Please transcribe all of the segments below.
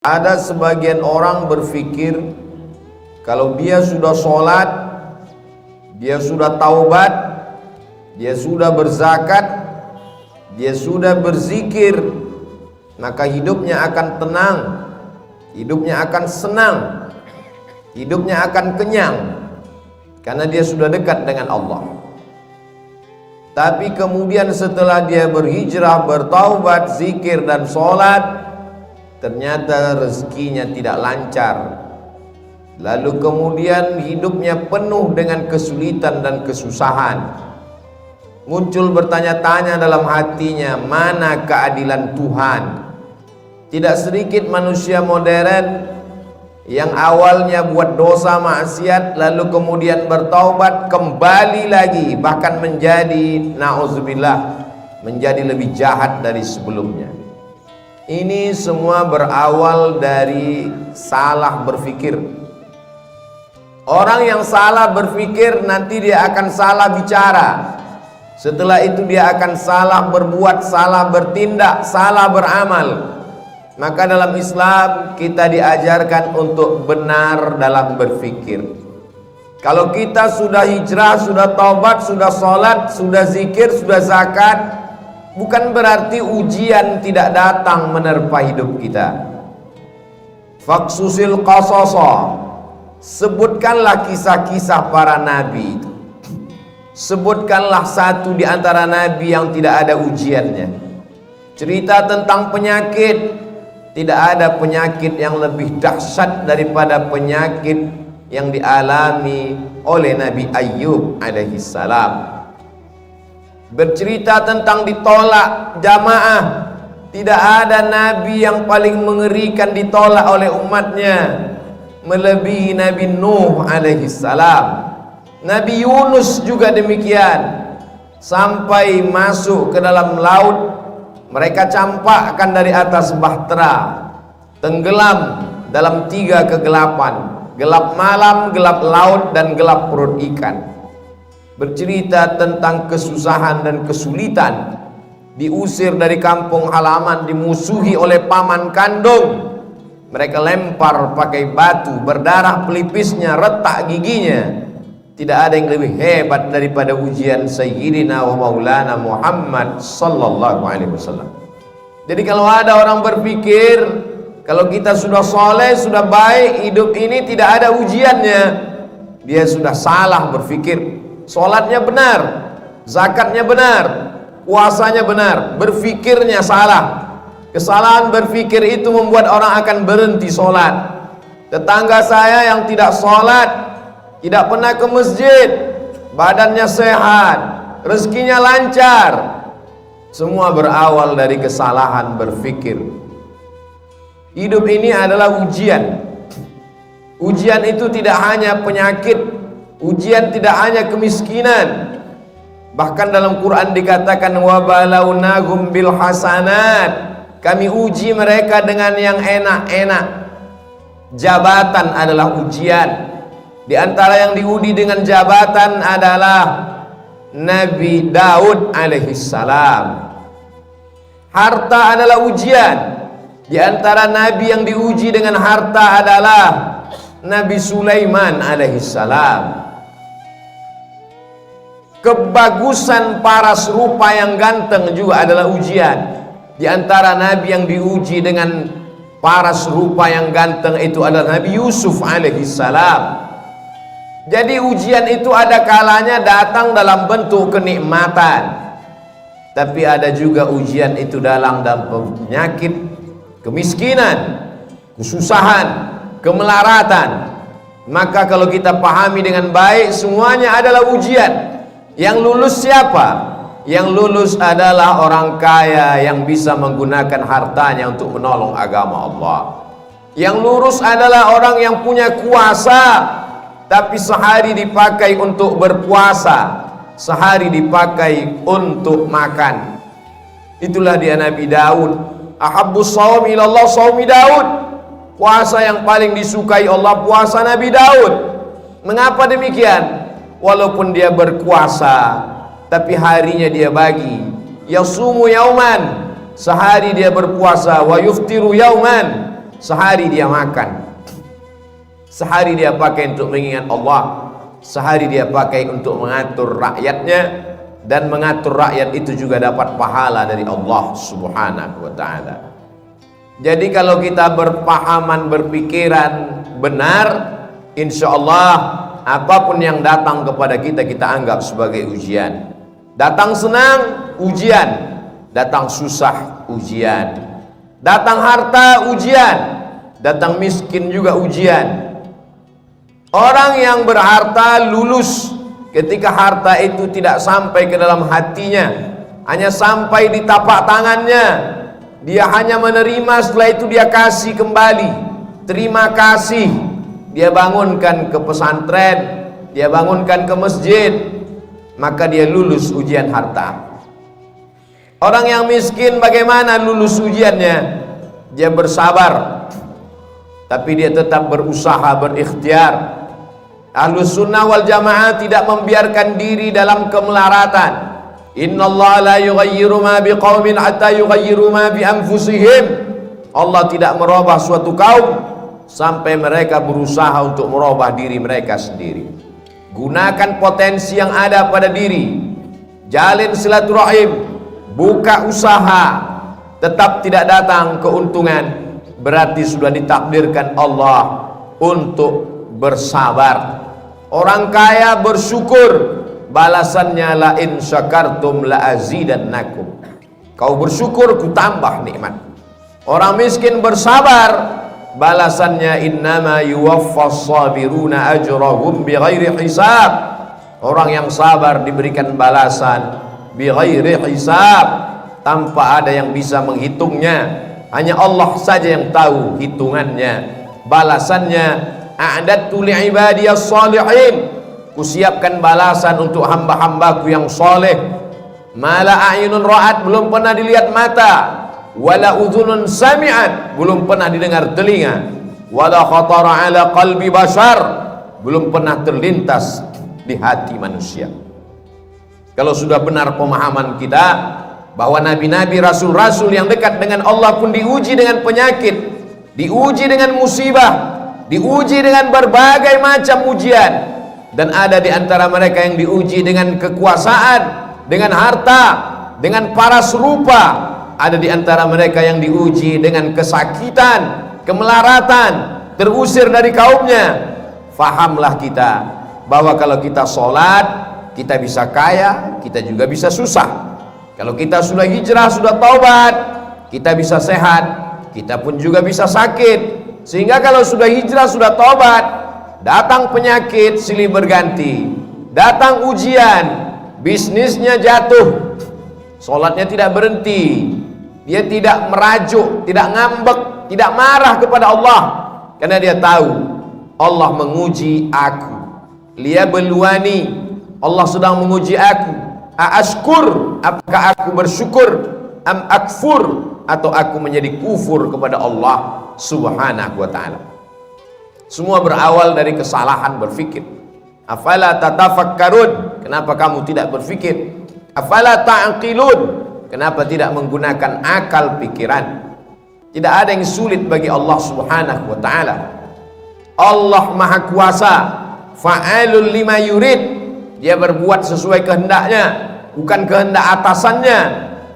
Ada sebagian orang berpikir kalau dia sudah sholat, dia sudah taubat, dia sudah berzakat, dia sudah berzikir, maka hidupnya akan tenang, hidupnya akan senang, hidupnya akan kenyang, karena dia sudah dekat dengan Allah. Tapi kemudian setelah dia berhijrah, bertaubat, zikir dan sholat, ternyata rezekinya tidak lancar. Lalu kemudian hidupnya penuh dengan kesulitan dan kesusahan. Muncul bertanya-tanya dalam hatinya, mana keadilan Tuhan? Tidak sedikit manusia modern yang awalnya buat dosa maksiat, lalu kemudian bertaubat, kembali lagi, bahkan menjadi, na'udzubillah, menjadi lebih jahat dari sebelumnya. Ini semua berawal dari salah berpikir. Orang yang salah berpikir nanti dia akan salah bicara. Setelah itu dia akan salah berbuat, salah bertindak, salah beramal. Maka dalam Islam kita diajarkan untuk benar dalam berpikir. Kalau kita sudah hijrah, sudah taubat, sudah sholat, sudah zikir, sudah zakat, bukan berarti ujian tidak datang menerpa hidup kita. Faksusil qasasa, sebutkanlah kisah-kisah para nabi itu. Sebutkanlah satu di antara nabi yang tidak ada ujiannya. Cerita tentang penyakit, tidak ada penyakit yang lebih dahsyat daripada penyakit yang dialami oleh Nabi Ayyub alaihissalam. Bercerita tentang ditolak jamaah, tidak ada nabi yang paling mengerikan ditolak oleh umatnya melebihi Nabi Nuh alaihissalam. Nabi Yunus juga demikian, sampai masuk ke dalam laut mereka campakkan dari atas bahtera, tenggelam dalam 3 kegelapan, gelap malam, gelap laut, dan gelap perut ikan. Bercerita tentang kesusahan dan kesulitan, diusir dari kampung halaman, dimusuhi oleh paman kandung, mereka lempar pakai batu, berdarah pelipisnya, retak giginya. Tidak ada yang lebih hebat daripada ujian Sayyidina wa Maulana Muhammad sallallahu alaihi wasallam. Jadi kalau ada orang berpikir kalau kita sudah soleh, sudah baik, hidup ini tidak ada ujiannya, dia sudah salah berpikir. Sholatnya benar, zakatnya benar, puasanya benar, berpikirnya salah. Kesalahan berpikir itu membuat orang akan berhenti sholat. Tetangga saya yang tidak sholat, tidak pernah ke masjid, badannya sehat, rezekinya lancar, semua berawal dari kesalahan berpikir. Hidup ini adalah ujian. Ujian itu tidak hanya penyakit, ujian tidak hanya kemiskinan. Bahkan dalam Quran dikatakan wa balawnahum bil hasanat, kami uji mereka dengan yang enak-enak. Jabatan adalah ujian. Di antara yang diuji dengan jabatan adalah Nabi Daud alaihissalam. Harta adalah ujian. Di antara nabi yang diuji dengan harta adalah Nabi Sulaiman alaihissalam. Kebagusan paras rupa yang ganteng juga adalah ujian. Di antara nabi yang diuji dengan paras rupa yang ganteng itu adalah Nabi Yusuf alaihissalam. Jadi ujian itu ada kalanya datang dalam bentuk kenikmatan, tapi ada juga ujian itu dalam penyakit, kemiskinan, kesusahan, kemelaratan. Maka kalau kita pahami dengan baik, semuanya adalah ujian. Yang lulus siapa? Yang lulus adalah orang kaya yang bisa menggunakan hartanya untuk menolong agama Allah. Yang lulus adalah orang yang punya kuasa, tapi sehari dipakai untuk berpuasa, sehari dipakai untuk makan. Itulah dia Nabi Daud. Ahabbus shaum ilallah shaumi Daud. Puasa yang paling disukai Allah, puasa Nabi Daud. Mengapa demikian? Walaupun dia berkuasa, tapi harinya dia bagi. Yasumu yauman, sehari dia berpuasa, wa yuftiru yauman, sehari dia makan, sehari dia pakai untuk mengingat Allah, sehari dia pakai untuk mengatur rakyatnya, dan mengatur rakyat itu juga dapat pahala dari Allah Subhanahu wa ta'ala. Jadi kalau kita berpahaman, berpikiran benar, insya Allah apapun yang datang kepada kita, kita anggap sebagai ujian. Datang senang, ujian. Datang susah, ujian. Datang harta, ujian. Datang miskin juga ujian. Orang yang berharta lulus ketika harta itu tidak sampai ke dalam hatinya, hanya sampai di tapak tangannya. Dia hanya menerima, setelah itu dia kasih kembali. Terima kasih. Dia bangunkan ke pesantren, dia bangunkan ke masjid, maka dia lulus ujian harta. Orang yang miskin bagaimana lulus ujiannya? Dia bersabar, tapi dia tetap berusaha, berikhtiar. Ahlus sunnah wal jamaah tidak membiarkan diri dalam kemelaratan. Innallaha la yughayyiru ma biqaumin hatta yughayyiru ma bi anfusihim. Allah tidak merubah suatu kaum sampai mereka berusaha untuk merubah diri mereka sendiri. Gunakan potensi yang ada pada diri, jalin silaturahim, buka usaha. Tetap tidak datang keuntungan, berarti sudah ditakdirkan Allah untuk bersabar. Orang kaya bersyukur, balasannya la in syakartum la azidannakum. Kau bersyukur, ku tambah nikmat. Orang miskin bersabar, balasannya innama yuwaffas sabiruna ajrahum bighairi hisab. Orang yang sabar diberikan balasan bighairi hisab, tanpa ada yang bisa menghitungnya. Hanya Allah saja yang tahu hitungannya. Balasannya a'dadtu li'ibadiyas shalihin, kusiapkan balasan untuk hamba-hambaku yang soleh. Mala a'yunun ra'at, belum pernah dilihat mata, wala udhunun sami'at, belum pernah didengar telinga, wala khatara ala qalbi bashar, belum pernah terlintas di hati manusia. Kalau sudah benar pemahaman kita bahwa nabi-nabi, rasul-rasul yang dekat dengan Allah pun diuji dengan penyakit, diuji dengan musibah, diuji dengan berbagai macam ujian, dan ada di antara mereka yang diuji dengan kekuasaan, dengan harta, dengan paras rupa. Ada di antara mereka yang diuji dengan kesakitan, kemelaratan, terusir dari kaumnya. Fahamlah kita bahwa kalau kita sholat, kita bisa kaya, kita juga bisa susah. Kalau kita sudah hijrah, sudah taubat, kita bisa sehat, kita pun juga bisa sakit. Sehingga kalau sudah hijrah, sudah taubat, datang penyakit silih berganti, datang ujian, bisnisnya jatuh, sholatnya tidak berhenti, dia tidak merajuk, tidak ngambek, tidak marah kepada Allah, karena dia tahu Allah menguji aku. Liyabluwani, Allah sedang menguji aku. Aashkur, apakah aku bersyukur, am akfur, atau aku menjadi kufur kepada Allah Subhanahu wa ta'ala. Semua berawal dari kesalahan berfikir. Afala tatafakkarun, kenapa kamu tidak berfikir? Afala ta'qilun, kenapa tidak menggunakan akal pikiran? Tidak ada yang sulit bagi Allah Subhanahu wa ta'ala. Allah Maha Kuasa, fa'alul lima yurid, dia berbuat sesuai kehendaknya, bukan kehendak atasannya.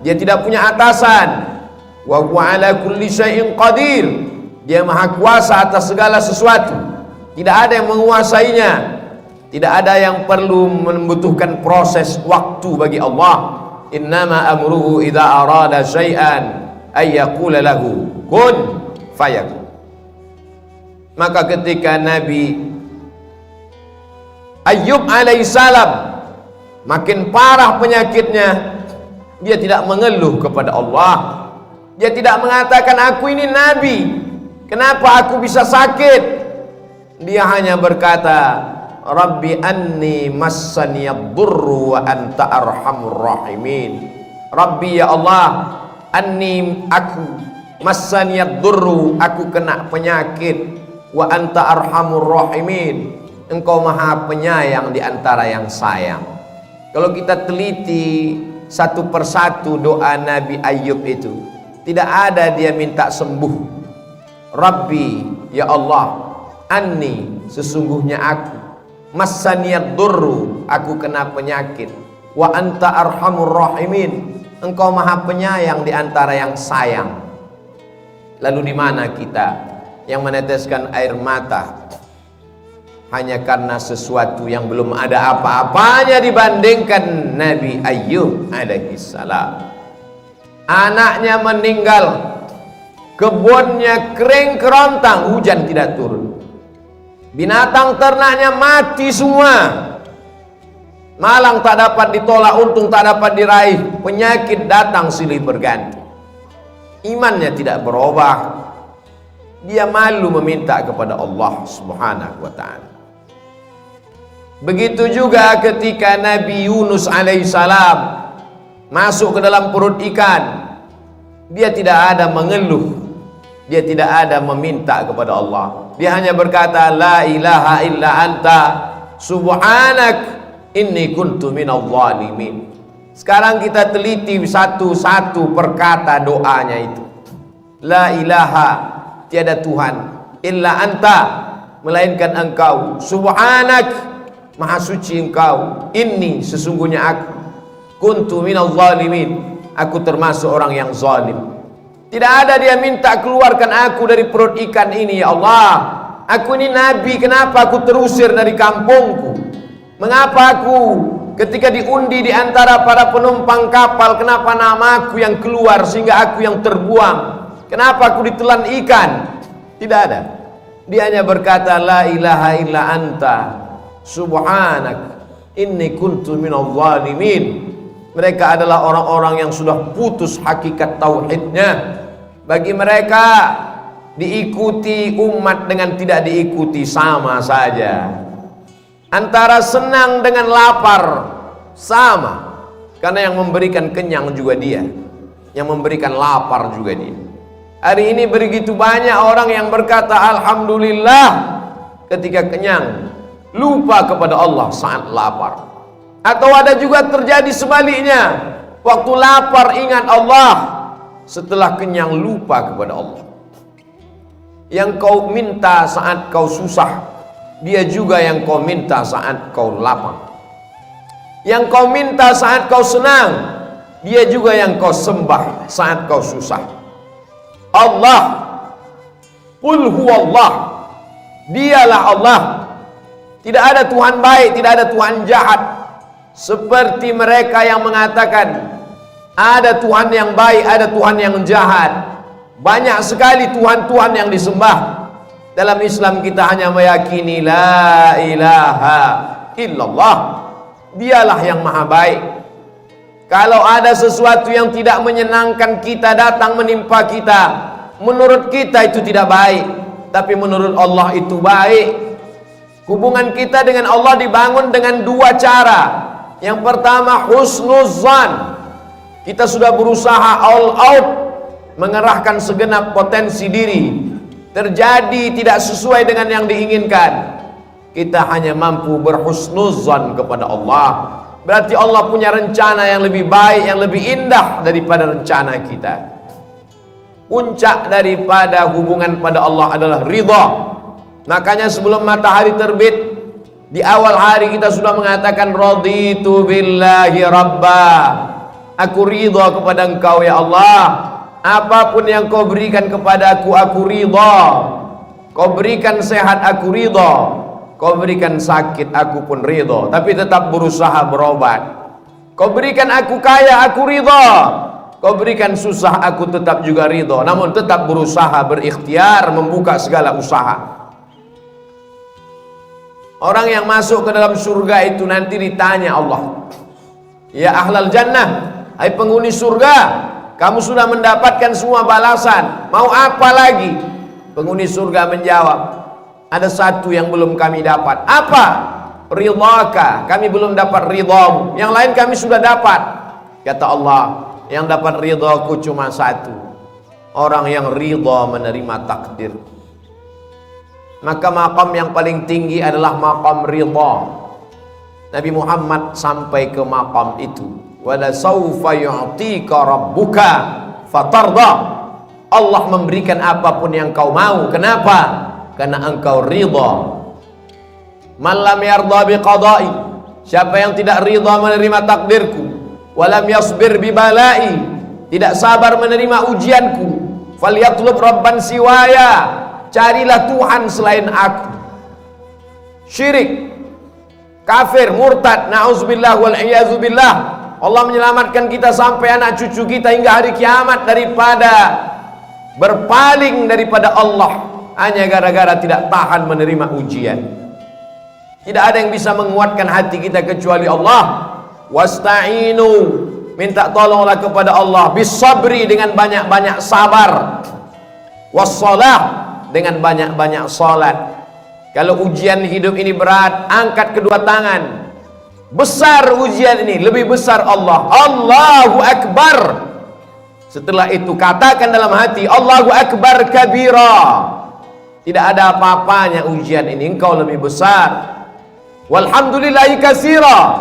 Dia tidak punya atasan. Wa huwa ala kulli syai'in qadir, dia maha kuasa atas segala sesuatu. Tidak ada yang menguasainya, tidak ada yang perlu membutuhkan proses waktu bagi Allah. Innama amruhu idza arada syai'an ay yaqula lahu kun fayakun. Maka ketika Nabi Ayyub alaihissalam makin parah penyakitnya, dia tidak mengeluh kepada Allah. Dia tidak mengatakan aku ini nabi, kenapa aku bisa sakit? Dia hanya berkata, Rabbi anni massaniyad-durru wa anta arhamur rahimin. Rabbi, ya Allah, anni, aku, massaniyad-durru, aku kena penyakit, wa anta arhamur rahimin, engkau maha penyayang di antara yang sayang. Kalau kita teliti satu persatu doa Nabi Ayyub itu, tidak ada dia minta sembuh. Rabbi, ya Allah, anni, sesungguhnya aku, massaniyad durru, aku kena penyakit, wa anta arhamur rahimin, engkau maha penyayang di antara yang sayang. Lalu di mana kita yang meneteskan air mata hanya karena sesuatu yang belum ada apa-apanya dibandingkan Nabi Ayyub alaihissalam? Anaknya meninggal, kebunnya kering kerontang, hujan tidak turun, binatang ternaknya mati semua, malang tak dapat ditolak, untung tak dapat diraih, penyakit datang silih berganti. Imannya tidak berubah, dia malu meminta kepada Allah Subhanahu wa ta'ala. Begitu juga ketika Nabi Yunus alaihissalam masuk ke dalam perut ikan, dia tidak ada mengeluh, dia tidak ada meminta kepada Allah, dia hanya berkata la ilaha illa anta subhanak inni kuntu minadh dhalimin. Sekarang kita teliti satu-satu perkata doanya itu. La ilaha, tiada Tuhan, illa anta, melainkan engkau, subhanak, maha suci engkau, inni, sesungguhnya aku, kuntu minadh dhalimin, aku termasuk orang yang zalim. Tidak ada dia minta keluarkan aku dari perut ikan ini, ya Allah, aku ini nabi, kenapa aku terusir dari kampungku? Mengapa aku ketika diundi di antara para penumpang kapal, kenapa namaku yang keluar sehingga aku yang terbuang? Kenapa aku ditelan ikan? Tidak ada. Dia hanya berkata la ilaha illa anta subhanak inni kuntu minadh dhalimin. Mereka adalah orang-orang yang sudah putus hakikat tauhidnya. Bagi mereka diikuti umat dengan tidak diikuti sama saja. Antara senang dengan lapar sama, karena yang memberikan kenyang juga dia, yang memberikan lapar juga dia. Hari ini begitu banyak orang yang berkata alhamdulillah ketika kenyang, lupa kepada Allah saat lapar. Atau ada juga terjadi sebaliknya, waktu lapar ingat Allah, setelah kenyang lupa kepada Allah. Yang kau minta saat kau susah, dia juga yang kau minta saat kau lapar. Yang kau minta saat kau senang, dia juga yang kau sembah saat kau susah. Allah, qul huwallah, dialah Allah. Tidak ada Tuhan baik, tidak ada Tuhan jahat. Seperti mereka yang mengatakan ada Tuhan yang baik, ada Tuhan yang jahat. Banyak sekali Tuhan-Tuhan yang disembah. Dalam Islam kita hanya meyakini la ilaha illallah, dialah yang maha baik. Kalau ada sesuatu yang tidak menyenangkan kita datang menimpa kita, menurut kita itu tidak baik, tapi menurut Allah itu baik. Hubungan kita dengan Allah dibangun dengan dua cara. Yang pertama husnuzan, kita sudah berusaha all out, mengerahkan segenap potensi diri, terjadi tidak sesuai dengan yang diinginkan, kita hanya mampu berhusnuzan kepada Allah. Berarti Allah punya rencana yang lebih baik, yang lebih indah daripada rencana kita. Puncak daripada hubungan pada Allah adalah ridha. Makanya sebelum matahari terbit, di awal hari kita sudah mengatakan raditu billahi rabba, aku ridha kepada engkau ya Allah. Apapun yang kau berikan kepada aku ridha. Kau berikan sehat, aku ridha. Kau berikan sakit, aku pun ridha, tapi tetap berusaha berobat. Kau berikan aku kaya, aku ridha. Kau berikan susah, aku tetap juga ridha, namun tetap berusaha, berikhtiar, membuka segala usaha. Orang yang masuk ke dalam surga itu nanti ditanya Allah, ya ahlal jannah, hai penghuni surga, kamu sudah mendapatkan semua balasan, mau apa lagi? Penghuni surga menjawab, ada satu yang belum kami dapat. Apa? Ridhaka, kami belum dapat ridhamu. Yang lain kami sudah dapat. Kata Allah, yang dapat ridhaku cuma satu, orang yang ridha menerima takdir. Maka maqam yang paling tinggi adalah maqam ridha. Nabi Muhammad sampai ke maqam itu. Wala saufa yu'tika rabbuka fatarda. Allah memberikan apapun yang kau mau. Kenapa? Karena engkau ridha. Man lam yarda biqada'i, siapa yang tidak ridha menerima takdirku, walam yasbir bibalai, tidak sabar menerima ujianku, falyatlub rabban siwaya, carilah Tuhan selain aku. Syirik, kafir, murtad, na'udzubillah wal iyazubillah. Allah menyelamatkan kita sampai anak cucu kita hingga hari kiamat daripada berpaling daripada Allah hanya gara-gara tidak tahan menerima ujian. Tidak ada yang bisa menguatkan hati kita kecuali Allah. Wasta'inu, minta tolonglah kepada Allah, bisabri, dengan banyak-banyak sabar, wassalah, dengan banyak-banyak salat. Kalau ujian hidup ini berat, angkat kedua tangan. Besar ujian ini, lebih besar Allah. Allahu Akbar. Setelah itu katakan dalam hati, Allahu Akbar kabira. Tidak ada apa-apanya ujian ini, engkau lebih besar. Walhamdulillahi katsira,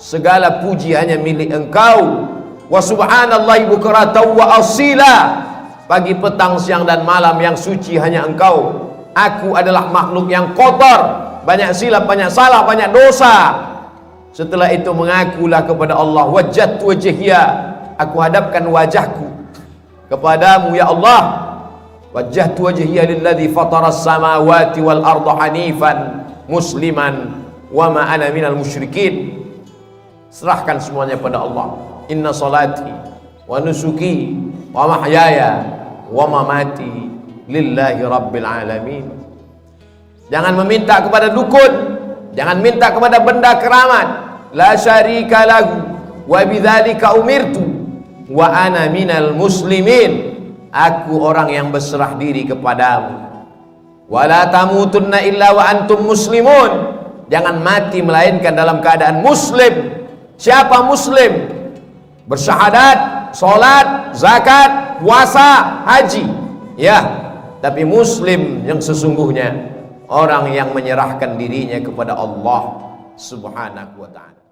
segala puji hanya milik engkau. Wa subhanallahi bukratan wa asila, pagi, petang, siang dan malam yang suci hanya engkau. Aku adalah makhluk yang kotor, banyak silap, banyak salah, banyak dosa. Setelah itu mengakulah kepada Allah, wajjahtu wajhiya, aku hadapkan wajahku kepadamu ya Allah. Wajjahtu wajhiya lilladzi fataras samawati wal arda hanifan musliman wa ma ana minal musyrikin. Serahkan semuanya pada Allah. Inna salati wa nusuki wa mahyaya wa mamati lillahi rabbil alamin. Jangan meminta kepada dukun, jangan minta kepada benda keramat. La syarika lahu wa bidzalika umirtu wa ana minal muslimin. Aku orang yang berserah diri kepadamu. Wala tamutunna illa wa antum muslimun. Jangan mati melainkan dalam keadaan muslim. Siapa muslim? Bersyahadat, salat, zakat, puasa, haji. Ya, tapi muslim yang sesungguhnya orang yang menyerahkan dirinya kepada Allah Subhanahu wa ta'ala.